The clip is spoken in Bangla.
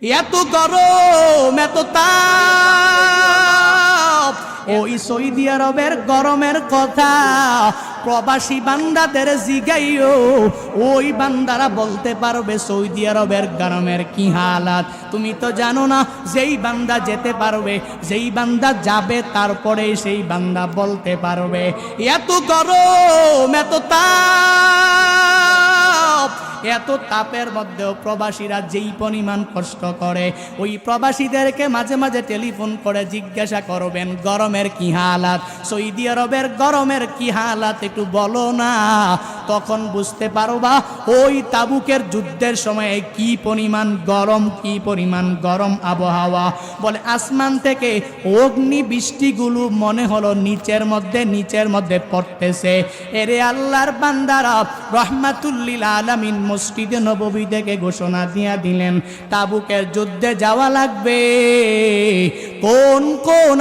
এত গরম, এত তাপ, ওই সৌদি আরবের গরমের কথা প্রবাসী বান্দাদের জিগাইও, ওই বান্দারা বলতে পারবে সৌদি আরবের গরমের কি হালাত। তুমি তো জানো না, যেই বান্দা যেতে পারবে, যেই বান্দা যাবে, তারপরে সেই বান্দা বলতে পারবে। এত গরম, এত তাপ, এত তাপের মধ্যেও প্রবাসীরা যেই পরিমাণ কষ্ট করে, ওই প্রবাসীদেরকে মাঝে মাঝে টেলিফোন করে জিজ্ঞাসা করবেন গরমের কি হালাত, সৌদি আরবের গরমের কি হালাত একটু বলো না। তখন বুঝতে পারবা ওই তাবুকের যুদ্ধের সময় কি পরিমাণ গরম, কি পরিমাণ গরম আবহাওয়া। বলে আসমান থেকে অগ্নি বৃষ্টিগুলো মনে হলো নিচের মধ্যে পড়তেছে। এরে আল্লাহর বান্দারা, রহমাতুল্লিল আলামিন মসজিদে নববী থেকে ঘোষণা দিয়া দিলেন তাবুকের যুদ্ধে যাওয়া লাগবে। কোন কোন